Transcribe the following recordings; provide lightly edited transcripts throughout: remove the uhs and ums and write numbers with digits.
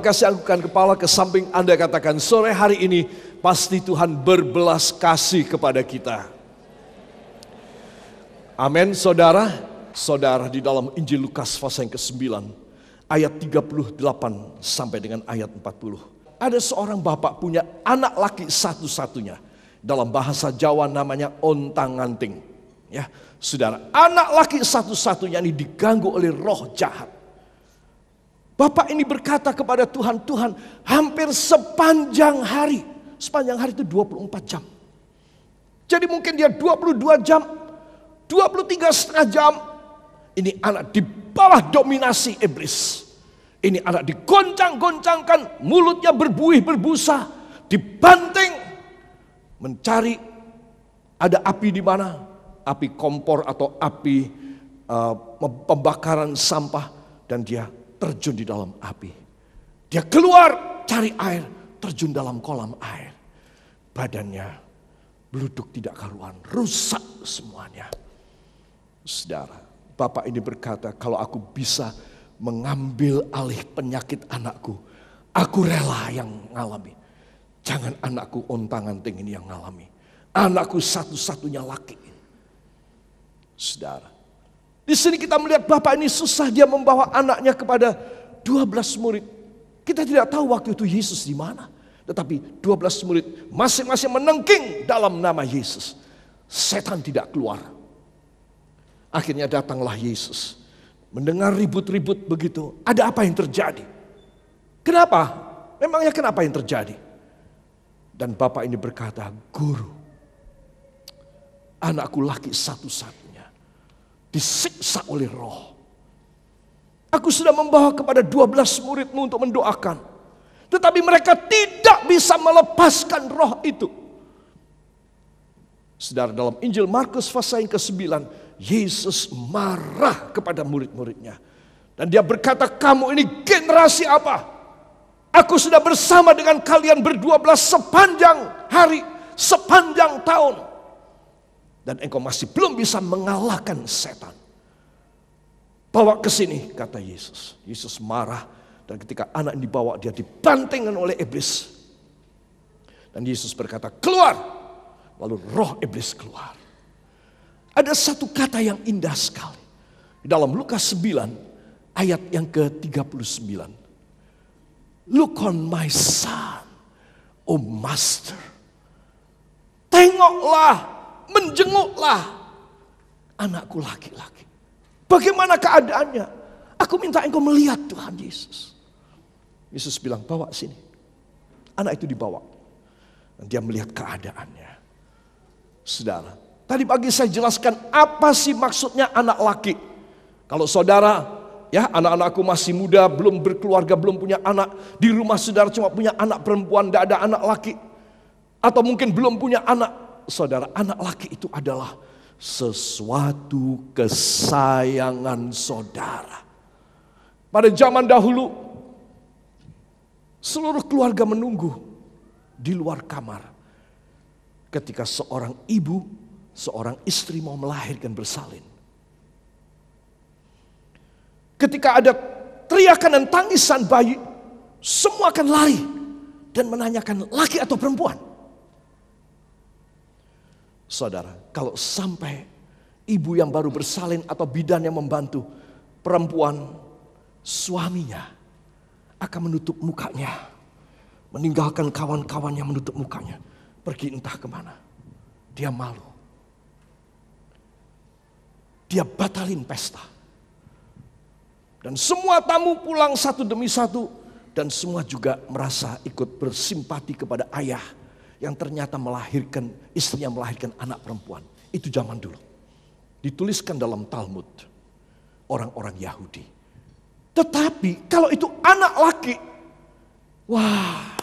kasih, anggukan kepala ke samping Anda, katakan, sore hari ini pasti Tuhan berbelas kasih kepada kita. Amin, saudara. Saudara, di dalam Injil Lukas pasal yang ke-9 ayat 38 sampai dengan ayat 40. Ada seorang bapak punya anak laki satu-satunya. Dalam bahasa Jawa namanya ontang-anting. Ya, saudara, anak laki satu-satunya ini diganggu oleh roh jahat. Bapak ini berkata kepada Tuhan, Tuhan, hampir sepanjang hari itu 24 jam. Jadi mungkin dia 22 jam, 23,5 jam. Ini anak di bawah dominasi iblis. Ini anak digoncang-goncangkan, mulutnya berbuih berbusa, dibanting, mencari ada api di mana, api kompor atau api pembakaran sampah, dan dia terjun di dalam api. Dia keluar cari air, terjun dalam kolam air. Badannya beluduk tidak karuan, rusak semuanya. Saudara, bapak ini berkata, kalau aku bisa mengambil alih penyakit anakku, aku rela yang ngalami. Jangan anakku ontang-anting ini yang ngalami. Anakku satu-satunya laki. Saudara, di sini kita melihat bapak ini susah, dia membawa anaknya kepada 12 murid. Kita tidak tahu waktu itu Yesus di mana. Tetapi 12 murid masing-masing menengking dalam nama Yesus. Setan tidak keluar. Akhirnya datanglah Yesus. Mendengar ribut-ribut begitu, ada apa yang terjadi? Kenapa? Memangnya kenapa yang terjadi? Dan bapak ini berkata, Guru, anakku laki satu-satunya disiksa oleh roh. Aku sudah membawa kepada 12 muridmu untuk mendoakan, tetapi mereka tidak bisa melepaskan roh itu. Saudara, dalam Injil Markus pasal yang ke-9, Yesus marah kepada murid-muridnya. Dan dia berkata, kamu ini generasi apa? Aku sudah bersama dengan kalian berdua belas sepanjang hari, sepanjang tahun. Dan engkau masih belum bisa mengalahkan setan. Bawa ke sini, kata Yesus. Yesus marah, dan ketika anak ini dibawa, dia dibantingkan oleh iblis. Dan Yesus berkata, keluar. Lalu roh iblis keluar. Ada satu kata yang indah sekali. Dalam Lukas 9 ayat yang ke-39. Look on my son, oh master. Tengoklah, menjenguklah anakku laki-laki. Bagaimana keadaannya? Aku minta engkau melihat Tuhan Yesus. Yesus bilang, bawa sini. Anak itu dibawa. Dan dia melihat keadaannya. Saudara, tadi pagi saya jelaskan apa sih maksudnya anak laki. Kalau saudara, ya anak-anakku masih muda, belum berkeluarga, belum punya anak. Di rumah saudara cuma punya anak perempuan, tidak ada anak laki. Atau mungkin belum punya anak. Saudara, anak laki itu adalah sesuatu kesayangan saudara. Pada zaman dahulu, seluruh keluarga menunggu di luar kamar. Ketika seorang ibu, seorang istri mau melahirkan bersalin. Ketika ada teriakan dan tangisan bayi, semua akan lari dan menanyakan laki atau perempuan. Saudara, kalau sampai ibu yang baru bersalin atau bidan yang membantu perempuan, suaminya akan menutup mukanya, meninggalkan kawan-kawannya menutup mukanya, pergi entah kemana. Dia malu. Dia batalin pesta. Dan semua tamu pulang satu demi satu. Dan semua juga merasa ikut bersimpati kepada ayah yang ternyata melahirkan, istrinya melahirkan anak perempuan. Itu zaman dulu. Dituliskan dalam Talmud orang-orang Yahudi. Tetapi kalau itu anak laki, wah,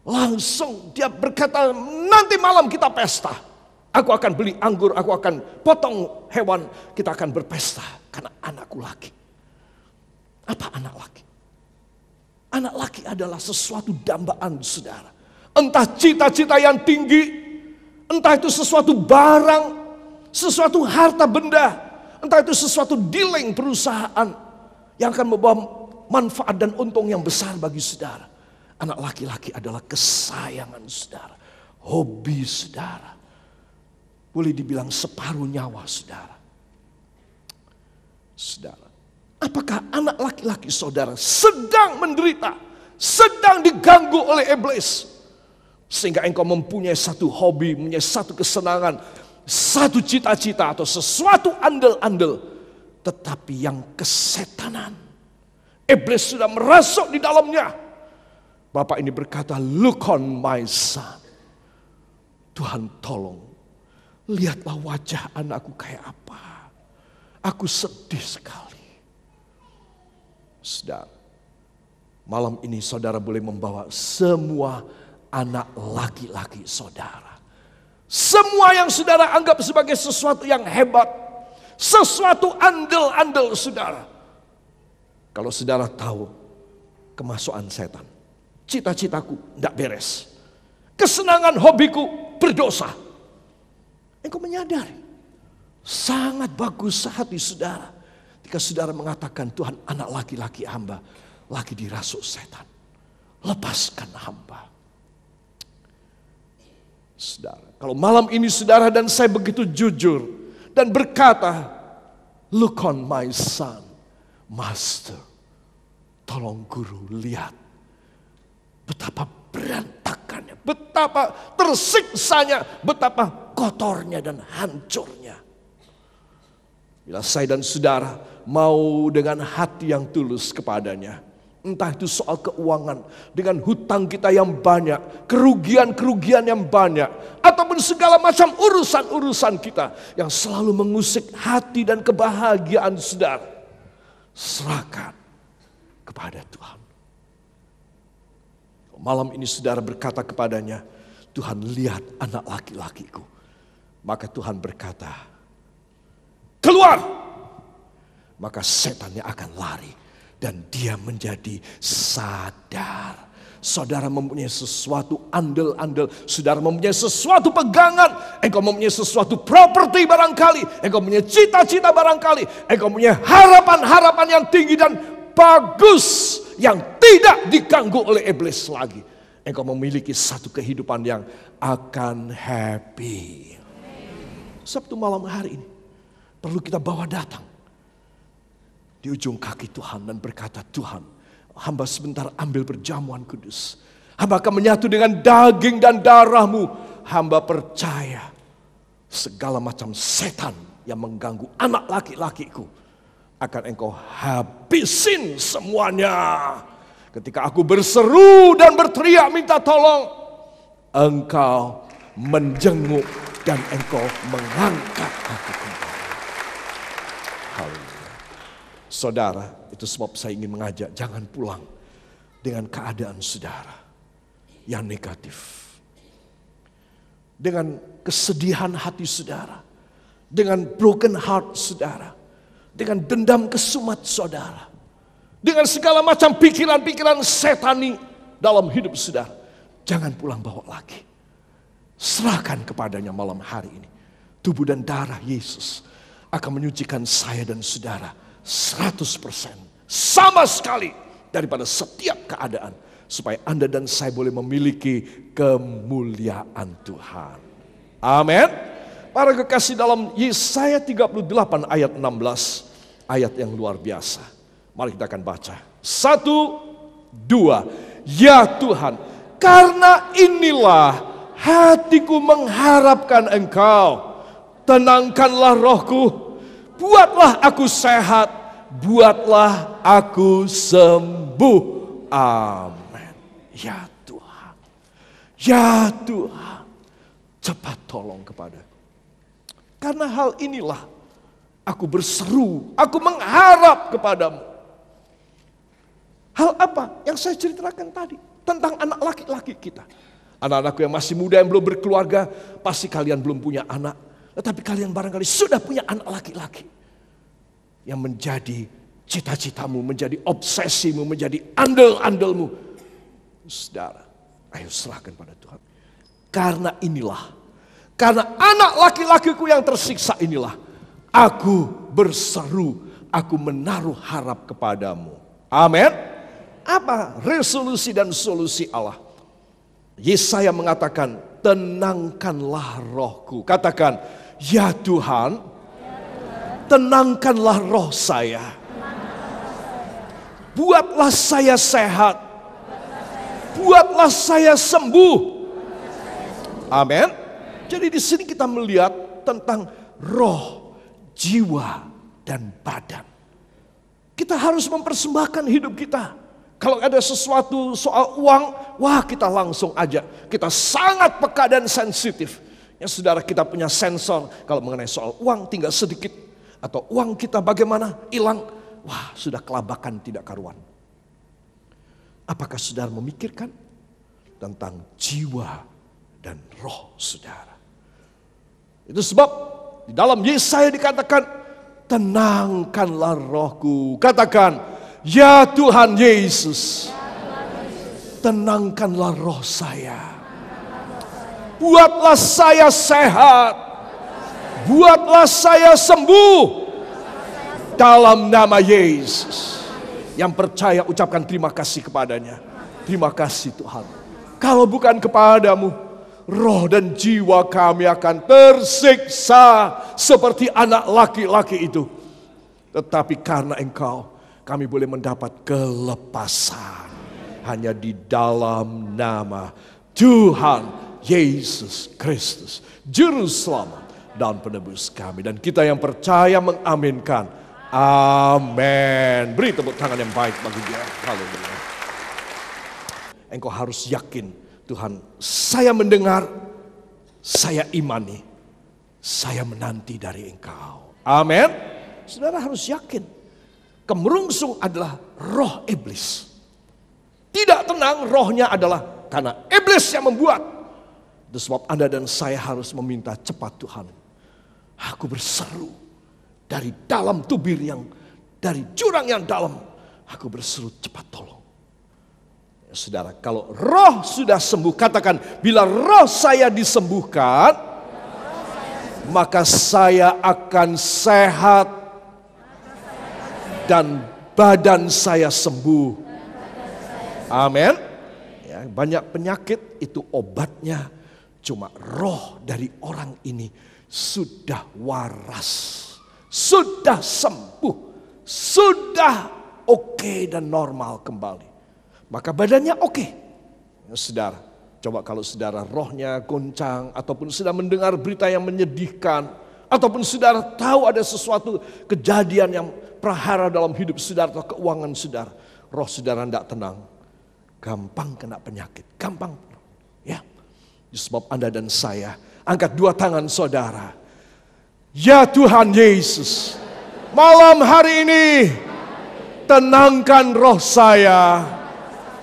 langsung dia berkata, nanti malam kita pesta. Aku akan beli anggur, aku akan potong hewan, kita akan berpesta. Karena anakku laki. Apa anak laki? Anak laki adalah sesuatu dambaan, saudara. Entah cita-cita yang tinggi, entah itu sesuatu barang, sesuatu harta benda, entah itu sesuatu dealing perusahaan yang akan membawa manfaat dan untung yang besar bagi saudara. Anak laki-laki adalah kesayangan saudara, hobi saudara. Boleh dibilang separuh nyawa saudara. Saudara, apakah anak laki-laki saudara sedang menderita, sedang diganggu oleh iblis? Sehingga engkau mempunyai satu hobi, mempunyai satu kesenangan, satu cita-cita atau sesuatu andal-andal, tetapi yang kesetanan. Iblis sudah merasuk di dalamnya. Bapak ini berkata, look on my son. Tuhan tolong, lihatlah wajah anakku kayak apa. Aku sedih sekali. Saudara, malam ini saudara boleh membawa semua anak laki-laki saudara. Semua yang saudara anggap sebagai sesuatu yang hebat, sesuatu andal-andal saudara. Kalau saudara tahu kemasukan setan, cita-citaku tidak beres, kesenangan hobiku berdosa, engkau menyadari sangat bagus hati saudara ketika saudara mengatakan, Tuhan, anak laki-laki hamba lagi dirasuk setan, lepaskan hamba. Saudara, kalau malam ini saudara dan saya begitu jujur dan berkata, look on my son, master, tolong guru lihat betapa berantakannya, betapa tersiksanya, betapa kotornya dan hancurnya. Bila saya dan saudara mau dengan hati yang tulus kepadanya, entah itu soal keuangan, dengan hutang kita yang banyak, kerugian-kerugian yang banyak, ataupun segala macam urusan-urusan kita yang selalu mengusik hati dan kebahagiaan saudara, serahkan kepada Tuhan. Malam ini saudara berkata kepadanya, Tuhan, lihat anak laki-lakiku. Maka Tuhan berkata, keluar! Maka setannya akan lari. Dan dia menjadi sadar. Saudara mempunyai sesuatu andal-andal. Saudara mempunyai sesuatu pegangan. Engkau mempunyai sesuatu properti barangkali. Engkau mempunyai cita-cita barangkali. Engkau mempunyai harapan-harapan yang tinggi dan bagus. Yang tidak diganggu oleh iblis lagi. Engkau memiliki satu kehidupan yang akan happy. Sabtu malam hari ini perlu kita bawa datang di ujung kaki Tuhan dan berkata, Tuhan, hamba sebentar ambil perjamuan kudus. Hamba akan menyatu dengan daging dan darahmu. Hamba percaya segala macam setan yang mengganggu anak laki-lakiku akan engkau habisin semuanya. Ketika aku berseru dan berteriak minta tolong, engkau menjenguk dan engkau mengangkat aku kembali. Haleluya. Saudara, itu sebab saya ingin mengajak, jangan pulang dengan keadaan saudara yang negatif. Dengan kesedihan hati saudara, dengan broken heart saudara, dengan dendam kesumat saudara, dengan segala macam pikiran-pikiran setani dalam hidup saudara. Jangan pulang bawa lagi. Serahkan kepadanya malam hari ini. Tubuh dan darah Yesus akan menyucikan saya dan saudara 100% sama sekali daripada setiap keadaan, supaya Anda dan saya boleh memiliki kemuliaan Tuhan. Amin. Para kekasih, dalam Yesaya 38 ayat 16, ayat yang luar biasa. Mari kita akan baca. 1, 2. Ya Tuhan, karena inilah hatiku mengharapkan Engkau. Tenangkanlah rohku, buatlah aku sehat, buatlah aku sembuh. Amin. Ya Tuhan, ya Tuhan, cepat tolong kepadaku. Karena hal inilah aku berseru, aku mengharap kepadamu. Hal apa yang saya ceritakan tadi tentang anak laki-laki kita. Anak-anakku yang masih muda yang belum berkeluarga, pasti kalian belum punya anak. Tetapi kalian barangkali sudah punya anak laki-laki yang menjadi cita-citamu, menjadi obsesimu, menjadi andal-andalmu. Saudara, ayo serahkan pada Tuhan. Karena inilah, karena anak laki-lakiku yang tersiksa inilah, aku berseru, aku menaruh harap kepadamu. Amin. Apa resolusi dan solusi Allah? Yesaya mengatakan, tenangkanlah rohku. Katakan, ya Tuhan, tenangkanlah roh saya. Buatlah saya sehat. Buatlah saya sembuh. Amin. Jadi di sini kita melihat tentang roh, jiwa, dan badan. Kita harus mempersembahkan hidup kita. Kalau ada sesuatu soal uang, wah kita langsung aja. Kita sangat peka dan sensitif. Ya saudara, kita punya sensor. Kalau mengenai soal uang tinggal sedikit. Atau uang kita bagaimana, hilang. Wah sudah kelabakan tidak karuan. Apakah saudara memikirkan tentang jiwa dan roh saudara? Itu sebab di dalam Yesaya dikatakan, tenangkanlah rohku. Katakan, ya Tuhan Yesus, tenangkanlah roh saya. Buatlah saya sehat. Buatlah saya sembuh. Dalam nama Yesus. Yang percaya ucapkan terima kasih kepadanya. Terima kasih Tuhan. Kalau bukan kepadamu, roh dan jiwa kami akan tersiksa seperti anak laki-laki itu. Tetapi karena Engkau, kami boleh mendapat kelepasan hanya di dalam nama Tuhan Yesus Kristus, Juru Selamat dan Penebus kami. Dan kita yang percaya mengaminkan. Amin. Beri tepuk tangan yang baik bagi Dia. Haleluya. Engkau harus yakin, Tuhan, saya mendengar, saya imani, saya menanti dari Engkau. Amin. Saudara harus yakin. Kemerungsung adalah roh iblis. Tidak tenang rohnya adalah karena iblis yang membuat. Itu sebab Anda dan saya harus meminta cepat Tuhan. Aku berseru dari dalam tubir yang, dari jurang yang dalam. Aku berseru cepat tolong. Ya, saudara, kalau roh sudah sembuh, katakan, bila roh saya disembuhkan, maka saya akan sehat. Dan badan saya sembuh. Amin. Ya, banyak penyakit itu obatnya cuma roh dari orang ini sudah waras, sudah sembuh, sudah oke dan normal kembali. Maka badannya oke. Ya, saudara, coba kalau saudara rohnya goncang ataupun sudah mendengar berita yang menyedihkan, ataupun saudara tahu ada sesuatu kejadian yang prahara dalam hidup saudara atau keuangan saudara, roh saudara tidak tenang, gampang kena penyakit, gampang. Ya, sebab Anda dan saya angkat dua tangan saudara. Ya Tuhan Yesus, malam hari ini tenangkan roh saya.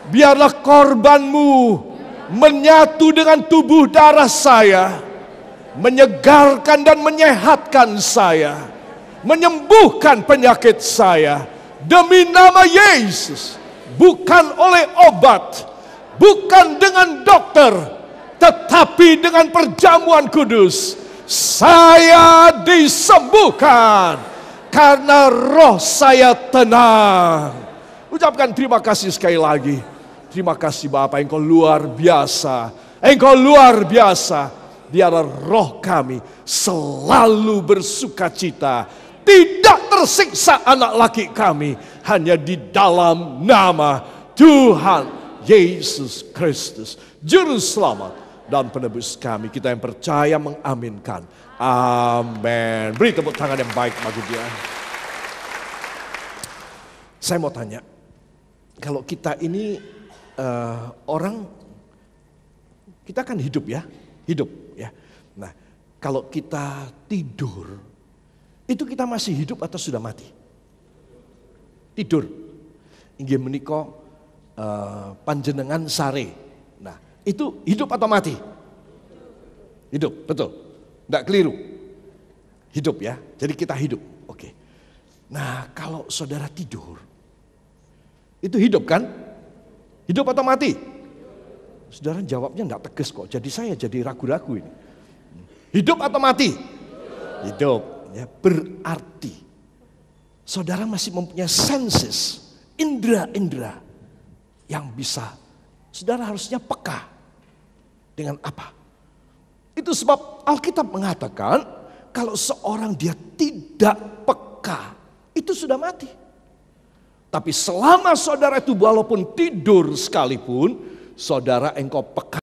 Biarlah korban-Mu menyatu dengan tubuh darah saya, menyegarkan dan menyehatkan saya, menyembuhkan penyakit saya demi nama Yesus. Bukan oleh obat, bukan dengan dokter, tetapi dengan perjamuan kudus saya disembuhkan karena roh saya tenang. Ucapkan terima kasih sekali lagi. Terima kasih Bapa, Engkau luar biasa. Engkau luar biasa. Biarlah roh kami selalu bersuka cita, tidak tersiksa anak laki kami, hanya di dalam nama Tuhan Yesus Kristus, Juru Selamat dan Penebus kami. Kita yang percaya mengaminkan. Amin. Beri tepuk tangan yang baik bagi Dia. Saya mau tanya, kalau kita ini orang, kita kan hidup ya, hidup ya. Nah, kalau kita tidur, itu kita masih hidup atau sudah mati? Tidur. Inggih menika panjenengan sare. Nah, itu hidup atau mati? Hidup, betul. Enggak keliru. Hidup ya. Jadi kita hidup. Oke. Nah, kalau saudara tidur, itu hidup kan? Hidup atau mati? Saudara jawabnya enggak tegas kok. Jadi saya jadi ragu-ragu ini. Hidup atau mati? Hidup. Ya, berarti saudara masih mempunyai senses, indera-indera yang bisa, saudara harusnya peka dengan apa? Itu sebab Alkitab mengatakan kalau seorang dia tidak peka, itu sudah mati. Tapi selama saudara itu walaupun tidur sekalipun, saudara engkau peka